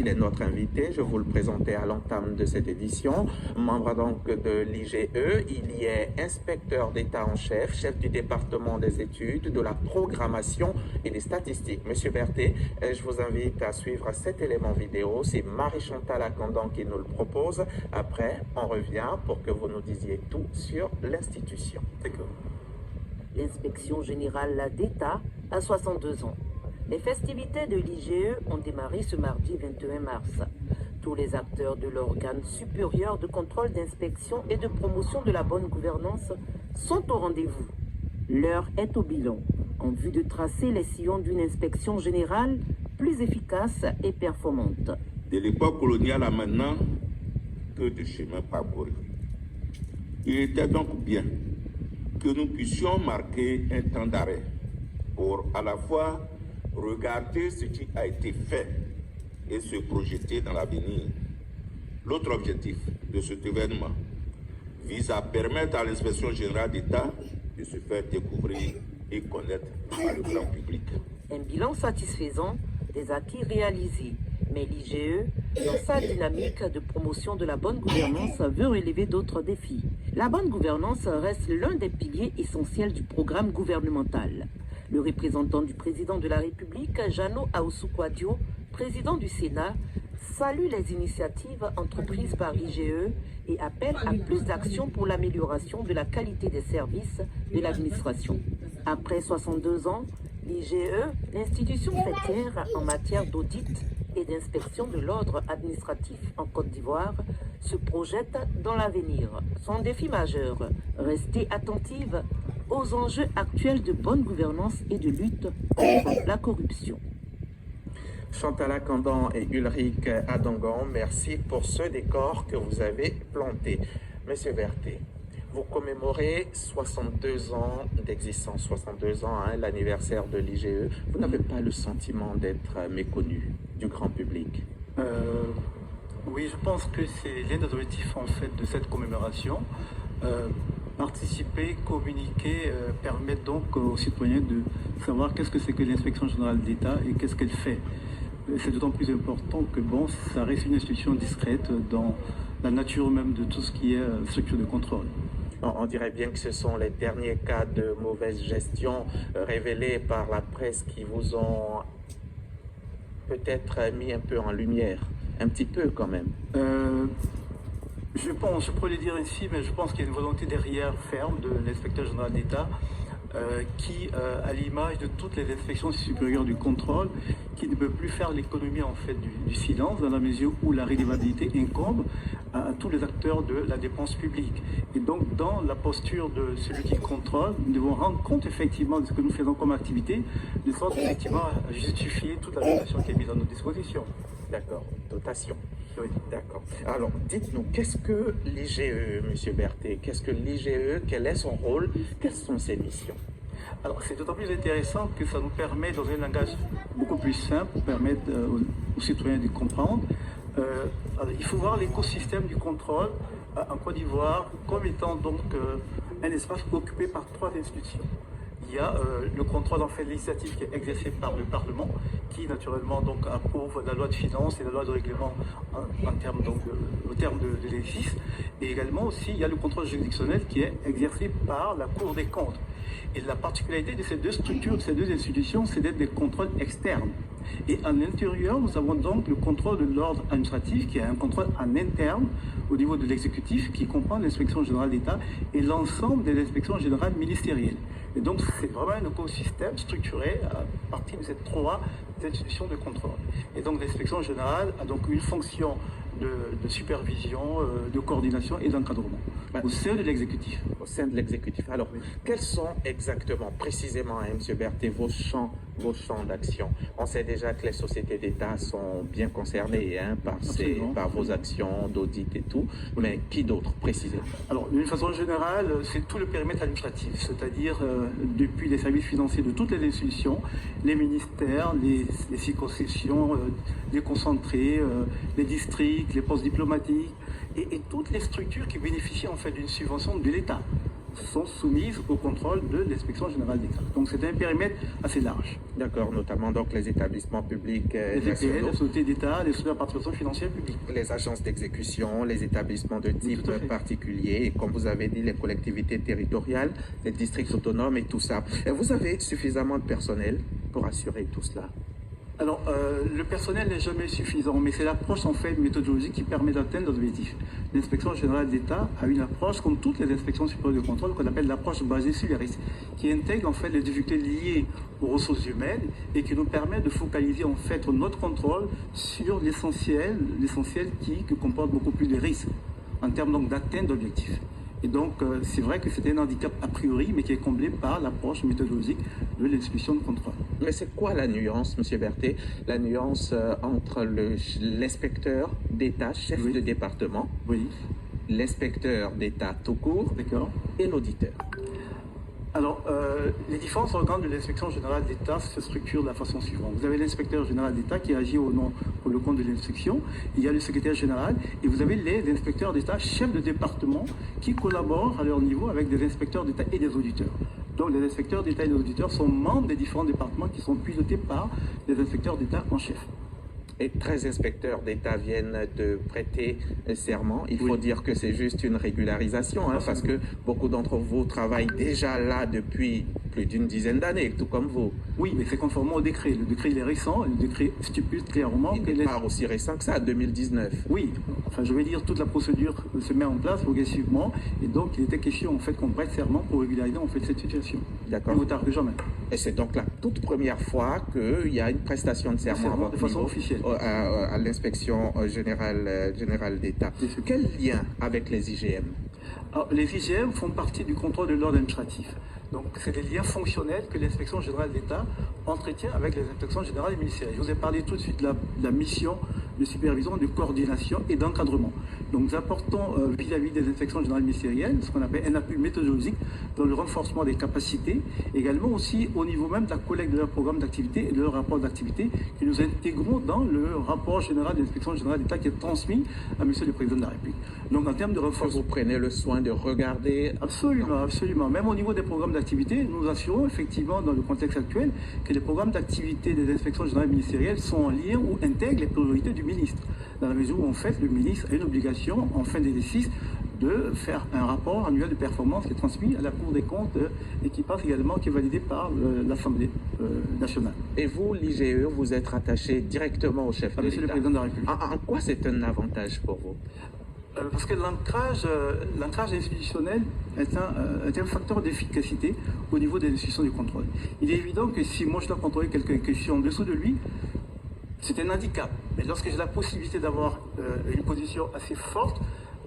Il est notre invité, je vous le présentais à l'entame de cette édition. Membre donc de l'IGE, il y est inspecteur d'État en chef, chef du département des études, de la programmation et des statistiques. Monsieur Berthet, je vous invite à suivre cet élément vidéo. C'est Marie-Chantal Akandan qui nous le propose. Après, on revient pour que vous nous disiez tout sur l'institution. D'accord. L'inspection générale d'État a 62 ans. Les festivités de l'IGE ont démarré ce mardi 21 mars. Tous les acteurs de l'organe supérieur de contrôle, d'inspection et de promotion de la bonne gouvernance sont au rendez-vous. L'heure est au bilan, en vue de tracer les sillons d'une inspection générale plus efficace et performante. De l'époque coloniale à maintenant, que de chemin parcouru. Il était donc bien que nous puissions marquer un temps d'arrêt pour à la fois regarder ce qui a été fait et se projeter dans l'avenir. L'autre objectif de cet événement vise à permettre à l'inspection générale d'État de se faire découvrir et connaître par le grand public. Un bilan satisfaisant des acquis réalisés, mais l'IGE, dans sa dynamique de promotion de la bonne gouvernance, veut relever d'autres défis. La bonne gouvernance reste l'un des piliers essentiels du programme gouvernemental. Le représentant du président de la République, Jano Aoussou-Kouadio, président du Sénat, salue les initiatives entreprises par l'IGE et appelle à plus d'actions pour l'amélioration de la qualité des services de l'administration. Après 62 ans, l'IGE, l'institution fêtière en matière d'audit et d'inspection de l'ordre administratif en Côte d'Ivoire, se projette dans l'avenir. Son défi majeur, rester attentive aux enjeux actuels de bonne gouvernance et de lutte contre la corruption. Chantal Akandan et Ulrich Adangan, merci pour ce décor que vous avez planté. Monsieur Berthet, vous commémorez 62 ans d'existence, 62 ans, hein, l'anniversaire de l'IGE. Vous n'avez pas le sentiment d'être méconnu du grand public? Oui, je pense que c'est l'un des objectifs en fait de cette commémoration. Participer, communiquer, permettre donc aux citoyens de savoir qu'est-ce que c'est que l'inspection générale d'État et qu'est-ce qu'elle fait. C'est d'autant plus important que bon, ça reste une institution discrète dans la nature même de tout ce qui est structure de contrôle. On dirait bien que ce sont les derniers cas de mauvaise gestion révélés par la presse qui vous ont peut-être mis un peu en lumière, un petit peu quand même. Je pourrais le dire ainsi, mais je pense qu'il y a une volonté derrière ferme de l'inspecteur général d'État qui, à l'image de toutes les inspections supérieures du contrôle, qui ne peut plus faire l'économie en fait du silence dans la mesure où la redevabilité incombe à tous les acteurs de la dépense publique. Et donc, dans la posture de celui qui contrôle, nous devons rendre compte effectivement de ce que nous faisons comme activité, de sorte effectivement à justifier toute la dotation qui est mise à nos dispositions. D'accord, dotation. Oui. D'accord. Alors, dites-nous, qu'est-ce que l'IGE, Monsieur Berthet? Qu'est-ce que l'IGE? Quel est son rôle? Quelles sont ses missions? Alors, c'est d'autant plus intéressant que ça nous permet, dans un langage beaucoup plus simple, permettre aux citoyens de comprendre. Il faut voir l'écosystème du contrôle en Côte d'Ivoire comme étant donc un espace occupé par trois institutions. Il y a le contrôle en fait législatif qui est exercé par le Parlement, qui naturellement donc approuve la loi de finances et la loi de règlement en termes donc au terme de l'exercice. Et également aussi il y a le contrôle juridictionnel qui est exercé par la Cour des comptes. Et la particularité de ces deux structures, de ces deux institutions, c'est d'être des contrôles externes. Et à l'intérieur, nous avons donc le contrôle de l'ordre administratif, qui est un contrôle en interne au niveau de l'exécutif, qui comprend l'inspection générale d'État et l'ensemble des inspections générales ministérielles. Et donc, c'est vraiment un écosystème structuré à partir de ces trois institutions de contrôle. Et donc, l'inspection générale a donc une fonction de supervision, de coordination et d'encadrement au sein de l'exécutif. Au sein de l'exécutif. Alors, quels sont exactement, précisément, hein, M. Berthet, vos champs d'action? On sait déjà que les sociétés d'État sont bien concernées hein, par vos actions d'audit et tout, mais qui d'autre, précisément? Alors, d'une façon générale, c'est tout le périmètre administratif, c'est-à-dire depuis les services financiers de toutes les institutions, les ministères, les circonscriptions, les concentrés, les districts, les postes diplomatiques et toutes les structures qui bénéficient en fait d'une subvention de l'État. sont soumises au contrôle de l'inspection générale d'État. Donc c'est un périmètre assez large. D'accord, notamment donc les établissements publics Les EPL, nationaux, les sociétés d'État, les sociétés de participation financière publique. les agences d'exécution, les établissements de type Tout à fait. particulier, et comme vous avez dit, les collectivités territoriales, les districts autonomes et tout ça. Et vous avez suffisamment de personnel pour assurer tout cela? Alors, le personnel n'est jamais suffisant, mais c'est l'approche en fait méthodologique qui permet d'atteindre l'objectif. L'inspection générale d'État a une approche, comme toutes les inspections supérieures de contrôle, qu'on appelle l'approche basée sur les risques, qui intègre en fait les difficultés liées aux ressources humaines et qui nous permet de focaliser en fait notre contrôle sur l'essentiel qui comporte beaucoup plus de risques en termes donc d'atteinte d'objectifs. Et donc, c'est vrai que c'était un handicap a priori, mais qui est comblé par l'approche méthodologique de l'institution de contrôle. Mais c'est quoi la nuance, M. Berthet, la nuance entre l'inspecteur d'État, chef Oui. de département, Oui, l'inspecteur d'État tout court d'accord. et l'auditeur? Alors, les différents organes de l'inspection générale d'État se structurent de la façon suivante. Vous avez l'inspecteur général d'État qui agit pour le compte de l'inspection, il y a le secrétaire général, et vous avez les inspecteurs d'État, chefs de département, qui collaborent à leur niveau avec des inspecteurs d'État et des auditeurs. Donc, les inspecteurs d'État et les auditeurs sont membres des différents départements qui sont pilotés par les inspecteurs d'État en chef. Et 13 inspecteurs d'État viennent de prêter serment. Il faut Oui. dire que c'est juste une régularisation, hein, parce que beaucoup d'entre vous travaillent déjà là depuis plus d'une dizaine d'années, tout comme vous. Oui, mais c'est conformément au décret. Le décret il est récent, le décret stipule clairement Il que n'est pas aussi récent que ça, 2019. Oui, enfin je vais dire toute la procédure se met en place progressivement et donc il était question en fait qu'on prête serment pour régulariser en fait cette situation. D'accord. Plus tard que jamais. Et c'est donc la toute première fois qu'il y a une prestation de serment à serment votre de façon niveau, officielle. à l'inspection générale d'État. Bien sûr. Quel lien avec les IGM? Alors, les IGM font partie du contrôle de l'ordre administratif. Donc, c'est des liens fonctionnels que l'inspection générale d'État entretient avec les inspections générales et ministérielles. Je vous ai parlé tout de suite de la mission de supervision, de coordination et d'encadrement. Donc, nous apportons vis-à-vis des inspections générales ministérielles ce qu'on appelle un appui méthodologique dans le renforcement des capacités, également aussi au niveau même de la collecte de leur programme d'activité et de leur rapport d'activité que nous intégrons dans le rapport général de l'inspection générale d'État qui est transmis à M. le Président de la République. Donc, en termes de Que renforcement... vous prenez le soin de regarder. Absolument, absolument. Même au niveau des programmes d'activité, nous assurons effectivement dans le contexte actuel que les programmes d'activité des inspections générales ministérielles sont en lien ou intègrent les priorités du ministre. Dans la mesure où en fait le ministre a une obligation en fin d'exercice de faire un rapport annuel de performance qui est transmis à la Cour des comptes et qui passe également, qui est validé par l'Assemblée nationale. Et vous, l'IGE, vous êtes rattaché directement au chef de Monsieur le l'État. Président de la République. En quoi c'est un avantage pour vous? Parce que l'ancrage institutionnel est un facteur d'efficacité au niveau des institutions du contrôle. Il est évident que si moi je dois contrôler quelqu'un qui est en dessous de lui, c'est un handicap. Mais lorsque j'ai la possibilité d'avoir une position assez forte,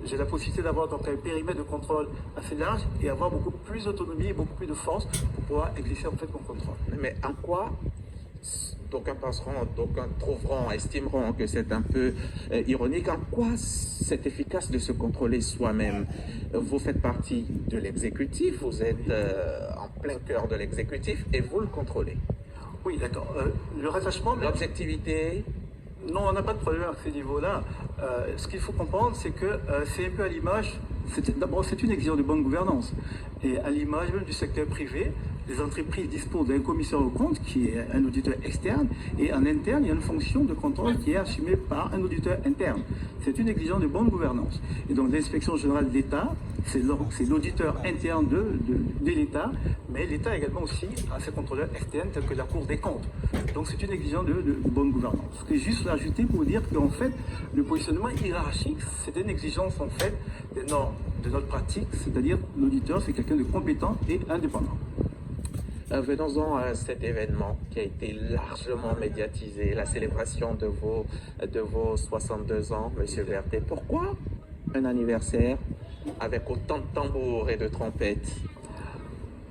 j'ai la possibilité d'avoir donc un périmètre de contrôle assez large et avoir beaucoup plus d'autonomie et beaucoup plus de force pour pouvoir exercer en fait mon contrôle. Mais en quoi d'aucuns penseront, d'aucuns trouveront, estimeront que c'est un peu ironique. En quoi c'est efficace de se contrôler soi-même? Vous faites partie de l'exécutif, vous êtes en plein cœur de l'exécutif et vous le contrôlez. Oui, d'accord. Le rattachement... L'objectivité? Non, on n'a pas de problème à ce niveau-là. Ce qu'il faut comprendre, c'est que c'est un peu à l'image... D'abord, c'est une exigence de bonne gouvernance. Et à l'image même du secteur privé, les entreprises disposent d'un commissaire aux comptes qui est un auditeur externe et en interne, il y a une fonction de contrôle qui est assumée par un auditeur interne. C'est une exigence de bonne gouvernance. Et donc l'inspection générale d'État, c'est l'auditeur interne de l'État, mais l'État également aussi a ses contrôleurs externes tels que la Cour des comptes. Donc c'est une exigence de bonne gouvernance. Ce que je juste ajouter pour dire qu'en fait, le positionnement hiérarchique, c'est une exigence en fait des normes de notre pratique, c'est-à-dire l'auditeur, c'est quelqu'un de compétent et indépendant. Venons-en à cet événement qui a été largement médiatisé, la célébration de vos 62 ans, M. Berthet. Pourquoi un anniversaire avec autant de tambours et de trompettes?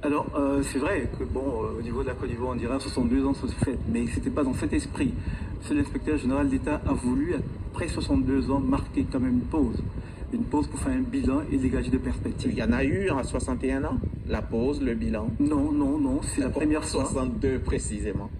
Alors, c'est vrai que, bon, au niveau de la Côte d'Ivoire, on dirait 62 ans, ça se fait, mais ce n'était pas dans cet esprit. Seul l'inspecteur général d'État a voulu, après 62 ans, marquer quand même une pause pour faire un bilan et dégager des perspectives. Il y en a eu à 61 ans, la pause, le bilan. Non, c'est la première fois. 62 précisément.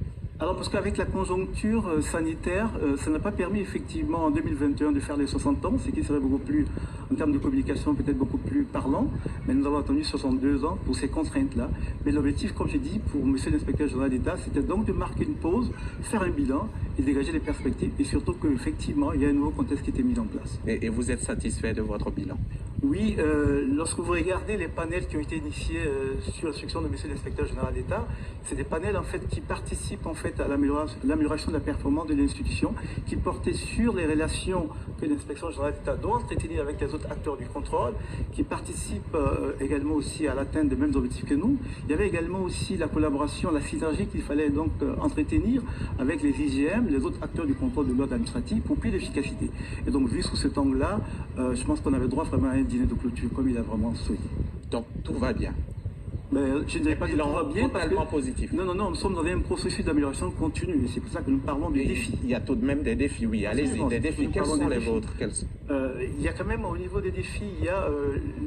Alors, parce qu'avec la conjoncture sanitaire, ça n'a pas permis effectivement en 2021 de faire les 60 ans, ce qui serait beaucoup plus, en termes de communication, peut-être beaucoup plus parlant. Mais nous avons attendu 62 ans pour ces contraintes-là. Mais l'objectif, comme j'ai dit, pour monsieur l'inspecteur général d'État, c'était donc de marquer une pause, faire un bilan et dégager les perspectives. Et surtout qu'effectivement, il y a un nouveau contexte qui était mis en place. Et vous êtes satisfait de votre bilan? Oui, lorsque vous regardez les panels qui ont été initiés sur l'instruction de monsieur l'inspecteur général d'État, c'est des panels en fait qui participent en fait à l'amélioration de la performance de l'institution, qui portaient sur les relations que l'inspection générale d'État doit entretenir avec les autres acteurs du contrôle, qui participent également aussi à l'atteinte des mêmes objectifs que nous. Il y avait également aussi la collaboration, la synergie qu'il fallait donc entretenir avec les IGM, les autres acteurs du contrôle de l'ordre administratif pour plus d'efficacité. Et donc vu sous cet angle-là, je pense qu'on avait droit vraiment à un dîner de clôture comme il a vraiment souhaité. Donc tout va bien. Mais je ne dirais pas que tout va bien totalement positif. Non, nous sommes dans un processus d'amélioration continue et c'est pour ça que nous parlons des défis. Il y a tout de même des défis, oui, allez-y, des défis. Quels sont les vôtres? Il y a quand même au niveau des défis, il y a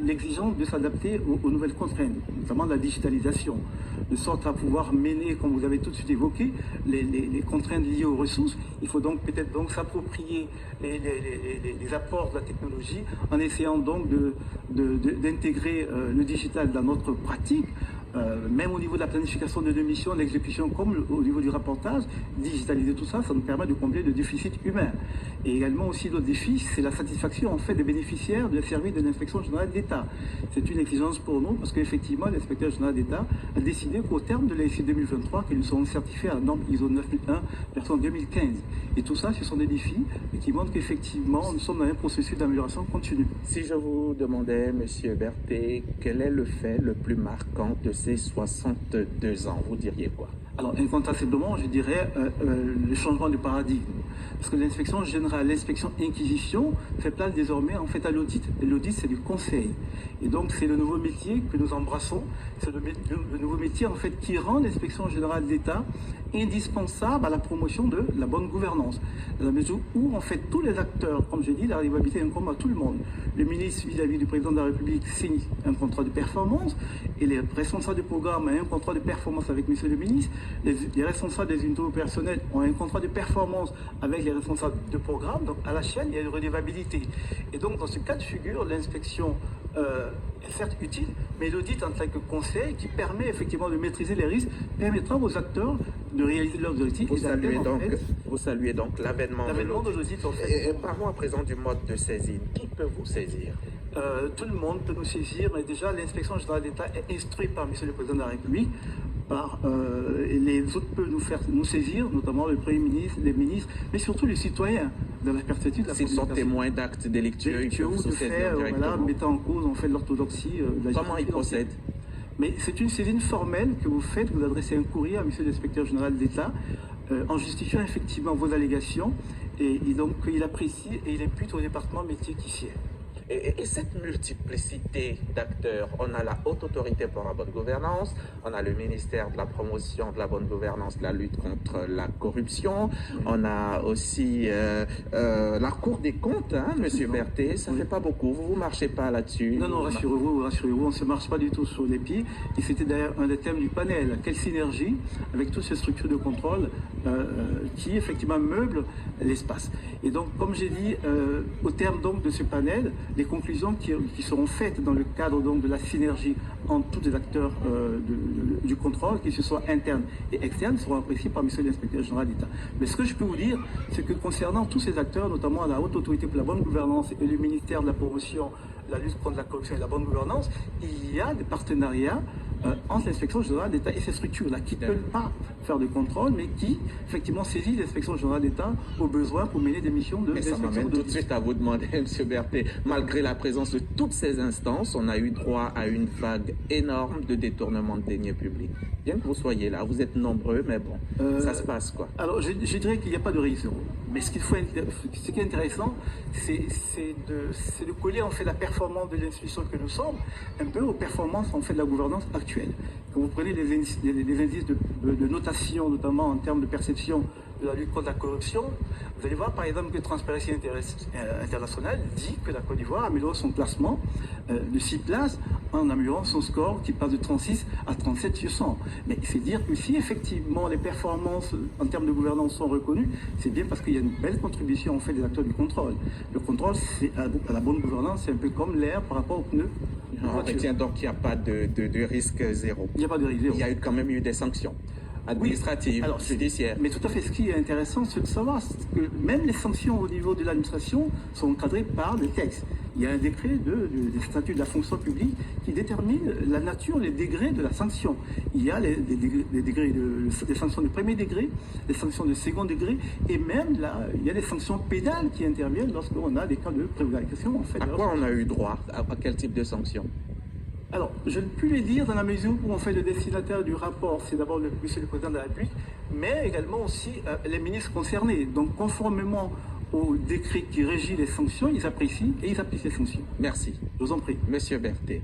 l'exigence de s'adapter aux nouvelles contraintes, notamment la digitalisation, de sorte à pouvoir mener, comme vous avez tout de suite évoqué, les contraintes liées aux ressources. Il faut donc peut-être s'approprier les apports de la technologie en essayant donc d'intégrer le digital dans notre pratique. Même au niveau de la planification de nos missions, de l'exécution, comme au niveau du rapportage, digitaliser tout ça, ça nous permet de combler le déficit humain. Et également aussi l'autre défi, c'est la satisfaction en fait des bénéficiaires des services de l'inspection générale d'État. C'est une exigence pour nous parce qu'effectivement, l'inspecteur général d'État a décidé qu'au terme de l'ASI 2023, que nous serons certifiés à la norme ISO 9001 version 2015. Et tout ça, ce sont des défis qui montrent qu'effectivement, nous sommes dans un processus d'amélioration continue. Si je vous demandais, Monsieur Berthet, quel est le fait le plus marquant de ces 62 ans, vous diriez quoi? Alors, incontestablement, je dirais le changement de paradigme. Parce que l'inspection générale, l'inspection inquisition fait place désormais en fait à l'audit. Et l'audit, c'est du conseil. Et donc, c'est le nouveau métier que nous embrassons. C'est le nouveau métier en fait qui rend l'inspection générale d'État indispensable à la promotion de la bonne gouvernance. Dans la mesure où, en fait, tous les acteurs, comme j'ai dit, la réalité incombe à tout le monde. Le ministre, vis-à-vis du président de la République, signe un contrat de performance et les responsables du programme ont un contrat de performance avec monsieur le ministre. Les responsables des unités opérationnelles ont un contrat de performance avec les responsables de programme. Donc, à la chaîne, il y a une redevabilité. Et donc, dans ce cas de figure, l'inspection est certes utile, mais l'audit en tant que conseil qui permet effectivement de maîtriser les risques permettra aux acteurs de réaliser leurs objectifs. Vous saluez donc l'avènement de l'audit. En fait. Et parlons à présent du mode de saisine. Qui peut vous saisir? Tout le monde peut nous saisir, mais déjà l'inspection générale d'État est instruite par monsieur le président de la République. Et les autres peuvent nous saisir, notamment le Premier ministre, les ministres, mais surtout les citoyens, dans la perspective de la S'ils sont témoins d'actes délictueux, ils peuvent vous saisir directement. Mettant en cause en fait l'orthodoxie de la justice. Comment ils procèdent? Mais c'est une saisine formelle que vous faites, vous adressez un courrier à monsieur l'inspecteur général d'État en justifiant effectivement vos allégations et donc il apprécie et il impute au département métier qui sied. Et cette multiplicité d'acteurs, on a la Haute Autorité pour la bonne gouvernance, on a le ministère de la promotion de la bonne gouvernance, de la lutte contre la corruption, on a aussi la Cour des comptes, hein, Monsieur Berthet, ça ne fait pas beaucoup, vous ne marchez pas là-dessus. Non, rassurez-vous, on ne se marche pas du tout sur les pieds, et c'était d'ailleurs un des thèmes du panel, quelle synergie avec toutes ces structures de contrôle qui effectivement meublent l'espace. Et donc, comme j'ai dit, au terme donc de ce panel, les conclusions qui seront faites dans le cadre donc de la synergie entre tous les acteurs du contrôle, qu'ils soient internes et externes, seront appréciées par monsieur l'inspecteur général d'État. Mais ce que je peux vous dire, c'est que concernant tous ces acteurs, notamment la Haute Autorité pour la bonne gouvernance et le ministère de la promotion, la lutte contre la corruption et la bonne gouvernance, il y a des partenariats entre l'inspection générale d'État et ces structures-là qui ne peuvent pas faire de contrôle, mais qui, effectivement, saisissent l'inspection générale d'État au besoin pour mener des missions de l'inspection. Ça m'amène tout de suite à vous demander, M. Berthet, malgré la présence de toutes ces instances, on a eu droit à une vague énorme de détournement de deniers publics. Bien que vous soyez là, vous êtes nombreux, mais bon, ça se passe quoi? Alors, je dirais qu'il n'y a pas de raison. Mais ce qui est intéressant, c'est de coller en fait la performance de l'institution que nous sommes un peu aux performances en fait de la gouvernance actuelle. Quand vous prenez les indices de notation, notamment en termes de perception de de la lutte contre la corruption, vous allez voir par exemple que Transparency International dit que la Côte d'Ivoire améliore son classement de 6 places en améliorant son score qui passe de 36 à 37 sur 100. Mais c'est dire que si effectivement les performances en termes de gouvernance sont reconnues, c'est bien parce qu'il y a une belle contribution en fait des acteurs du contrôle. Le contrôle, c'est à la bonne gouvernance, c'est un peu comme l'air par rapport aux pneus. On retient donc qu'il n'y a pas de risque zéro. Il n'y a pas de risque zéro. Il y a quand même eu des sanctions administratives, judiciaires. Mais tout à fait, ce qui est intéressant, c'est de savoir que même les sanctions au niveau de l'administration sont encadrées par des textes. Il y a un décret des statuts de la fonction publique qui détermine la nature, les degrés de la sanction. Il y a des sanctions de premier degré, des sanctions de second degré, et même là, il y a des sanctions pénales qui interviennent lorsqu'on a des cas de prévarication. En fait, à quoi on a eu droit? À quel type de sanctions? Alors, je ne peux les dire dans la mesure où on fait le destinataire du rapport, c'est d'abord monsieur le Président de la République, mais également aussi les ministres concernés. Donc, conformément au décret qui régit les sanctions, ils apprécient et ils appliquent les sanctions. Merci. Je vous en prie. Monsieur Berthet.